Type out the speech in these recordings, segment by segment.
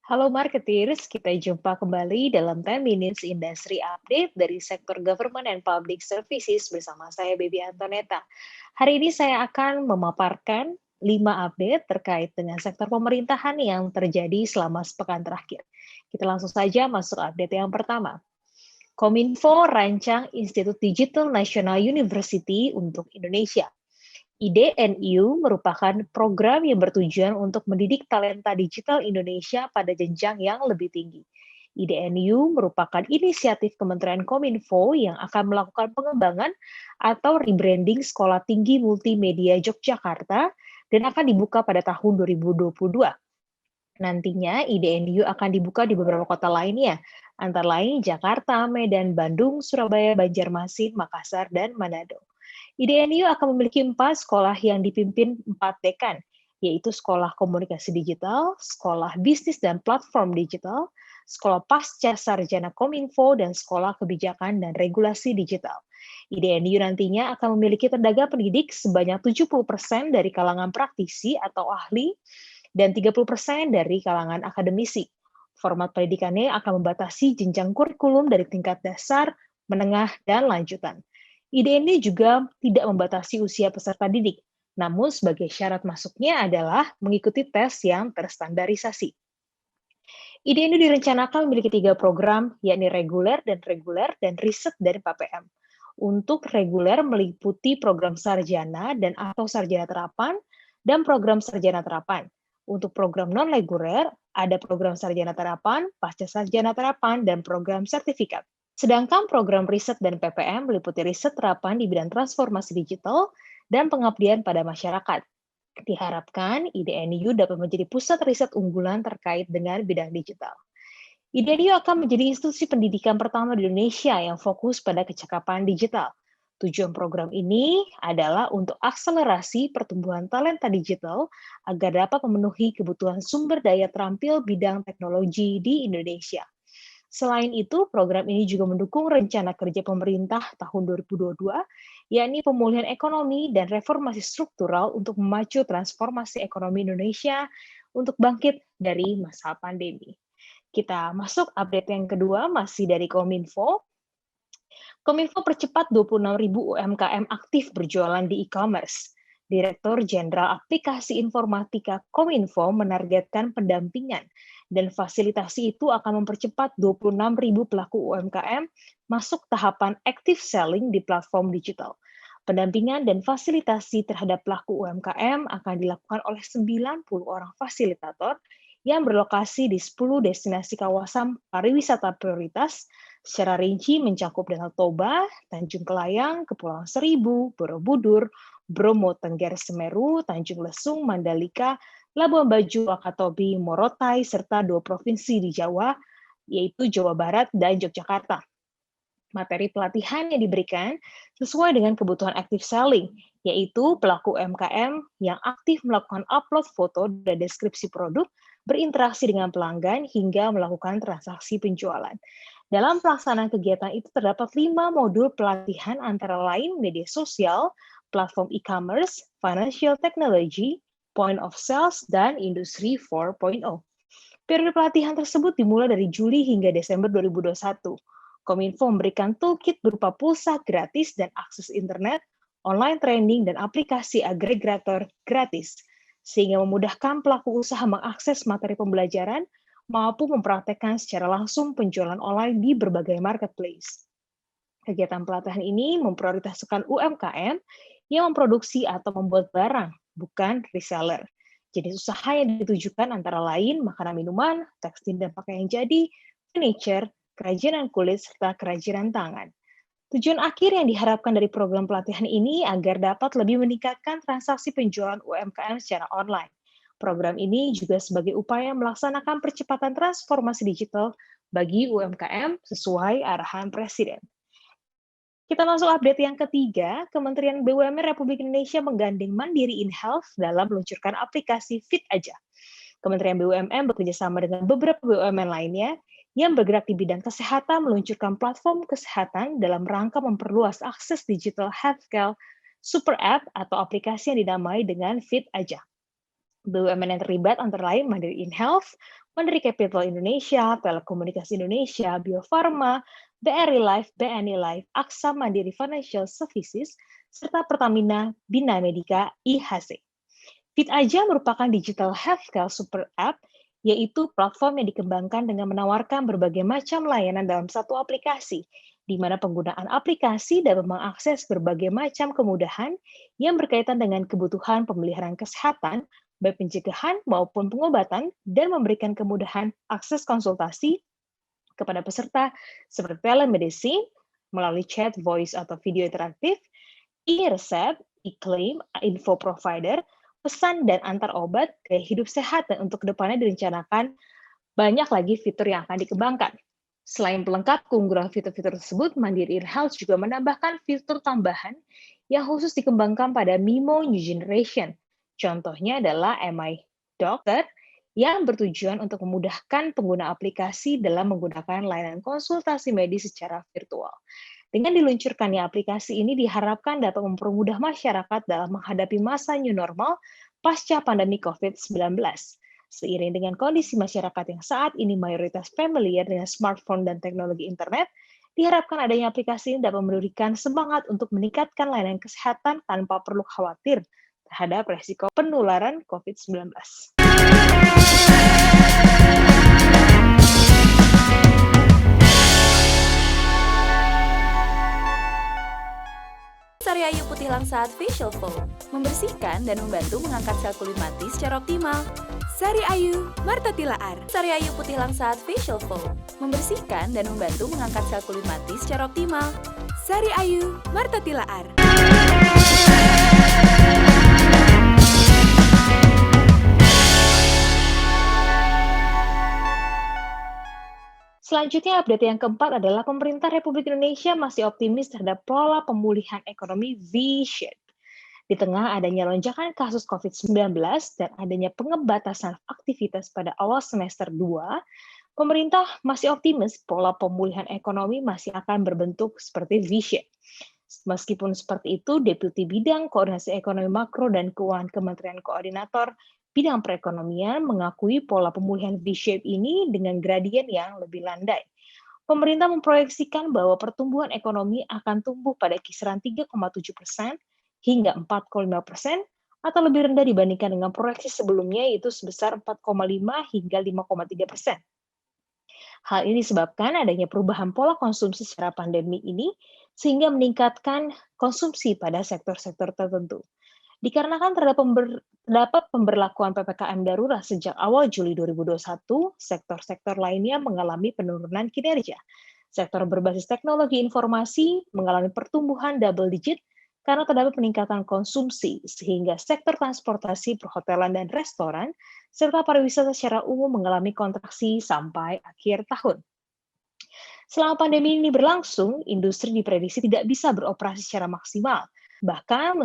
Halo marketers, kita jumpa kembali dalam 10 Minutes Industry Update dari sektor Government and Public Services bersama saya Baby Antoneta. Hari ini saya akan memaparkan 5 update terkait dengan sektor pemerintahan yang terjadi selama sepekan terakhir. Kita langsung saja masuk update yang pertama. Kominfo rancang Institut Digital National University untuk Indonesia. IDNU merupakan program yang bertujuan untuk mendidik talenta digital Indonesia pada jenjang yang lebih tinggi. IDNU merupakan inisiatif Kementerian Kominfo yang akan melakukan pengembangan atau rebranding Sekolah Tinggi Multimedia Yogyakarta dan akan dibuka pada tahun 2022. Nantinya IDNU akan dibuka di beberapa kota lainnya, antara lain Jakarta, Medan, Bandung, Surabaya, Banjarmasin, Makassar, dan Manado. IDNU akan memiliki 4 sekolah yang dipimpin 4 dekan, yaitu Sekolah Komunikasi Digital, Sekolah Bisnis dan Platform Digital, Sekolah Pasca Sarjana Kominfo, dan Sekolah Kebijakan dan Regulasi Digital. IDNU nantinya akan memiliki tenaga pendidik sebanyak 70% dari kalangan praktisi atau ahli dan 30% dari kalangan akademisi. Format pendidikannya akan membatasi jenjang kurikulum dari tingkat dasar, menengah, dan lanjutan. IDNU juga tidak membatasi usia peserta didik, namun sebagai syarat masuknya adalah mengikuti tes yang terstandarisasi. IDNU direncanakan memiliki 3 program, yakni reguler dan riset dari PPM. Untuk reguler meliputi program sarjana dan atau sarjana terapan, dan program sarjana terapan. Untuk program non-reguler, ada program sarjana terapan, pasca sarjana terapan, dan program sertifikat. Sedangkan program riset dan PPM meliputi riset terapan di bidang transformasi digital dan pengabdian pada masyarakat. Diharapkan IDNU dapat menjadi pusat riset unggulan terkait dengan bidang digital. IDNU akan menjadi institusi pendidikan pertama di Indonesia yang fokus pada kecakapan digital. Tujuan program ini adalah untuk akselerasi pertumbuhan talenta digital agar dapat memenuhi kebutuhan sumber daya terampil bidang teknologi di Indonesia. Selain itu, program ini juga mendukung rencana kerja pemerintah tahun 2022, yakni pemulihan ekonomi dan reformasi struktural untuk memacu transformasi ekonomi Indonesia untuk bangkit dari masa pandemi. Kita masuk update yang kedua, masih dari Kominfo. Kominfo percepat 26.000 UMKM aktif berjualan di e-commerce. Direktur Jenderal Aplikasi Informatika Kominfo menargetkan pendampingan dan fasilitasi itu akan mempercepat 26.000 pelaku UMKM masuk tahapan active selling di platform digital. Pendampingan dan fasilitasi terhadap pelaku UMKM akan dilakukan oleh 90 orang fasilitator yang berlokasi di 10 destinasi kawasan pariwisata prioritas secara rinci mencakup Danau Toba, Tanjung Kelayang, Kepulauan Seribu, Borobudur, Bromo Tengger Semeru, Tanjung Lesung, Mandalika, Labuan Bajo, Wakatobi, Morotai, serta 2 provinsi di Jawa, yaitu Jawa Barat dan Yogyakarta. Materi pelatihan yang diberikan sesuai dengan kebutuhan active selling, yaitu pelaku UMKM yang aktif melakukan upload foto dan deskripsi produk, berinteraksi dengan pelanggan, hingga melakukan transaksi penjualan. Dalam pelaksanaan kegiatan itu terdapat 5 modul pelatihan antara lain media sosial, platform e-commerce, financial technology, point of sales, dan industri 4.0. Periode pelatihan tersebut dimulai dari Juli hingga Desember 2021. Kominfo memberikan toolkit berupa pulsa gratis dan akses internet, online training, dan aplikasi agregator gratis, sehingga memudahkan pelaku usaha mengakses materi pembelajaran maupun mempraktekkan secara langsung penjualan online di berbagai marketplace. Kegiatan pelatihan ini memprioritaskan UMKM yang memproduksi atau membuat barang, bukan reseller. Jenis usaha yang ditujukan antara lain makanan minuman, tekstil dan pakaian jadi, furniture, kerajinan kulit, serta kerajinan tangan. Tujuan akhir yang diharapkan dari program pelatihan ini agar dapat lebih meningkatkan transaksi penjualan UMKM secara online. Program ini juga sebagai upaya melaksanakan percepatan transformasi digital bagi UMKM sesuai arahan Presiden. Kita masuk update yang ketiga, Kementerian BUMN Republik Indonesia menggandeng Mandiri InHealth dalam meluncurkan aplikasi Fit Aja. Kementerian BUMN bekerjasama dengan beberapa BUMN lainnya yang bergerak di bidang kesehatan meluncurkan platform kesehatan dalam rangka memperluas akses digital healthcare super app atau aplikasi yang dinamai dengan Fit Aja. BUMN yang terlibat antara lain Mandiri InHealth, Mandiri Capital Indonesia, Telekomunikasi Indonesia, Bio Farma, BRI Life, BNI Life, Aksa Mandiri Financial Services, serta Pertamina Bina Medica IHC. Fit Aja merupakan digital healthcare super app, yaitu platform yang dikembangkan dengan menawarkan berbagai macam layanan dalam satu aplikasi, di mana penggunaan aplikasi dapat mengakses berbagai macam kemudahan yang berkaitan dengan kebutuhan pemeliharaan kesehatan, baik pencegahan maupun pengobatan, dan memberikan kemudahan akses konsultasi kepada peserta seperti telemedicine, melalui chat, voice, atau video interaktif, e-resep, e-claim, info provider, pesan dan antar obat, gaya hidup sehat, dan untuk kedepannya direncanakan banyak lagi fitur yang akan dikembangkan. Selain pelengkap keunggulan fitur-fitur tersebut, Mandiri Health juga menambahkan fitur tambahan yang khusus dikembangkan pada Mimo New Generation. Contohnya adalah MI Doctor yang bertujuan untuk memudahkan pengguna aplikasi dalam menggunakan layanan konsultasi medis secara virtual. Dengan diluncurkannya aplikasi ini diharapkan dapat mempermudah masyarakat dalam menghadapi masa new normal pasca pandemi COVID-19. Seiring dengan kondisi masyarakat yang saat ini mayoritas familiar dengan smartphone dan teknologi internet, diharapkan adanya aplikasi ini dapat memberikan semangat untuk meningkatkan layanan kesehatan tanpa perlu khawatir terhadap resiko penularan COVID-19. Sari Ayu Putih Langsat Facial Foam membersihkan dan membantu mengangkat sel kulit mati secara optimal. Sari Ayu Marta Tilaar. Sari Ayu Putih Langsat Facial Foam membersihkan dan membantu mengangkat sel kulit mati secara optimal. Sari Ayu Marta Tilaar. Selanjutnya, update yang keempat adalah pemerintah Republik Indonesia masih optimis terhadap pola pemulihan ekonomi V-shape. Di tengah adanya lonjakan kasus COVID-19 dan adanya pengebatasan aktivitas pada awal semester 2, pemerintah masih optimis pola pemulihan ekonomi masih akan berbentuk seperti V-shape. Meskipun seperti itu, Deputi Bidang Koordinasi Ekonomi Makro dan Keuangan Kementerian Koordinator Bidang Perekonomian mengakui pola pemulihan V-shape ini dengan gradien yang lebih landai. Pemerintah memproyeksikan bahwa pertumbuhan ekonomi akan tumbuh pada kisaran 3,7% hingga 4,5% atau lebih rendah dibandingkan dengan proyeksi sebelumnya yaitu sebesar 4,5 hingga 5,3%. Hal ini disebabkan adanya perubahan pola konsumsi secara pandemi ini sehingga meningkatkan konsumsi pada sektor-sektor tertentu. Dikarenakan terdapat pemberlakuan PPKM darurat sejak awal Juli 2021, sektor-sektor lainnya mengalami penurunan kinerja. Sektor berbasis teknologi informasi mengalami pertumbuhan double digit karena terdapat peningkatan konsumsi, sehingga sektor transportasi, perhotelan, dan restoran, serta pariwisata secara umum mengalami kontraksi sampai akhir tahun. Selama pandemi ini berlangsung, industri diprediksi tidak bisa beroperasi secara maksimal. Bahkan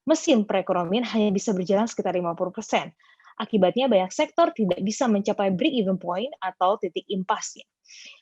mesin perekonomian hanya bisa berjalan sekitar 50%. Akibatnya banyak sektor tidak bisa mencapai break-even point atau titik impasnya.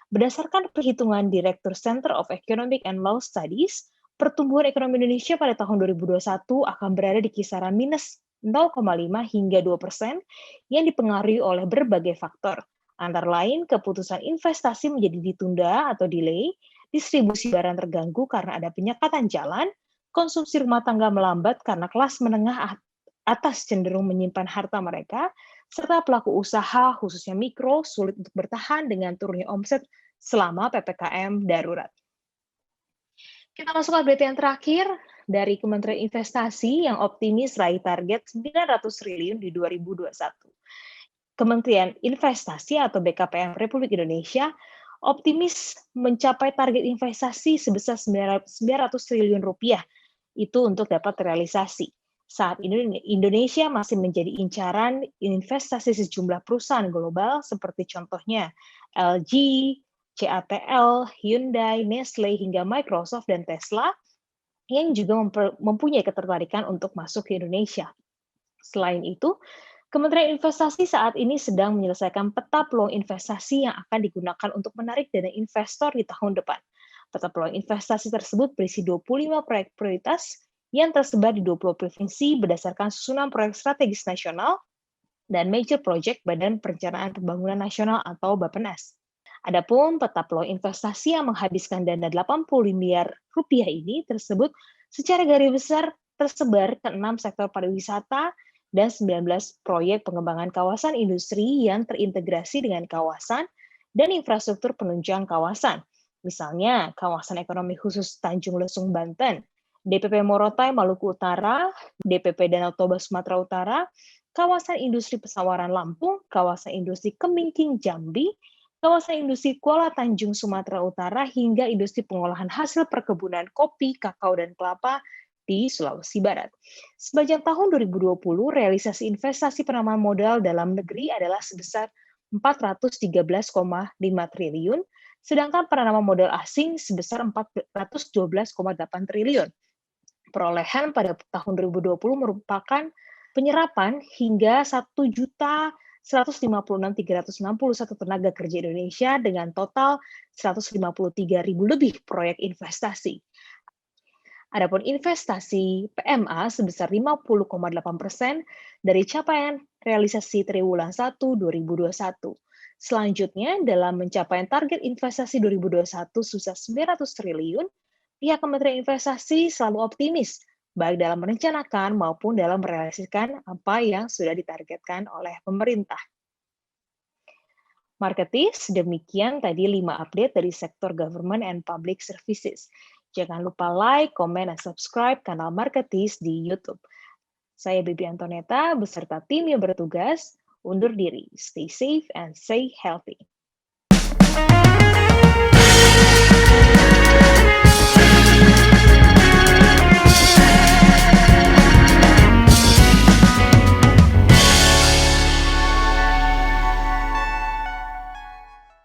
Berdasarkan perhitungan Direktur Center of Economic and Law Studies, pertumbuhan ekonomi Indonesia pada tahun 2021 akan berada di kisaran minus 0,5 hingga 2% yang dipengaruhi oleh berbagai faktor. Antara lain, keputusan investasi menjadi ditunda atau delay, distribusi barang terganggu karena ada penyekatan jalan, konsumsi rumah tangga melambat karena kelas menengah atas cenderung menyimpan harta mereka, serta pelaku usaha, khususnya mikro, sulit untuk bertahan dengan turunnya omset selama PPKM darurat. Kita masuk ke update yang terakhir dari Kementerian Investasi yang optimis raih target 900 triliun di 2021. Kementerian Investasi atau BKPM Republik Indonesia optimis mencapai target investasi sebesar 900 triliun rupiah itu untuk dapat terrealisasi. Saat ini Indonesia masih menjadi incaran investasi sejumlah perusahaan global seperti contohnya LG, CATL, Hyundai, Nestle, hingga Microsoft dan Tesla yang juga mempunyai ketertarikan untuk masuk ke Indonesia. Selain itu, Kementerian Investasi saat ini sedang menyelesaikan peta peluang investasi yang akan digunakan untuk menarik dana investor di tahun depan. Peta peluang investasi tersebut berisi 25 proyek prioritas yang tersebar di 20 provinsi berdasarkan susunan proyek strategis nasional dan Major Project Badan Perencanaan Pembangunan Nasional atau Bappenas. Adapun peta peluang investasi yang menghabiskan dana 80 miliar rupiah ini tersebut secara garis besar tersebar ke 6 sektor pariwisata dan 19 proyek pengembangan kawasan industri yang terintegrasi dengan kawasan dan infrastruktur penunjang kawasan. Misalnya, kawasan ekonomi khusus Tanjung Lesung, Banten, DPP Morotai, Maluku Utara, DPP Danau Toba, Sumatera Utara, kawasan industri Pesawaran, Lampung, kawasan industri Kemingking, Jambi, kawasan industri Kuala Tanjung, Sumatera Utara, hingga industri pengolahan hasil perkebunan kopi, kakao, dan kelapa di Sulawesi Barat. Sepanjang tahun 2020, realisasi investasi penanaman modal dalam negeri adalah sebesar 413,5 triliun, sedangkan penanaman modal asing sebesar 412,8 triliun. Perolehan pada tahun 2020 merupakan penyerapan hingga 1.156.361 tenaga kerja Indonesia dengan total 153.000 lebih proyek investasi. Adapun investasi PMA sebesar 50,8% dari capaian realisasi triwulan 1 2021. Selanjutnya, dalam pencapaian target investasi 2021 sebesar 900 triliun, pihak Kementerian Investasi selalu optimis, baik dalam merencanakan maupun dalam merealisasikan apa yang sudah ditargetkan oleh pemerintah. Marketis, demikian tadi 5 update dari sektor government and public services. Jangan lupa like, comment, dan subscribe kanal Marketis di YouTube. Saya Bibi Antoneta beserta tim yang bertugas undur diri. Stay safe and stay healthy.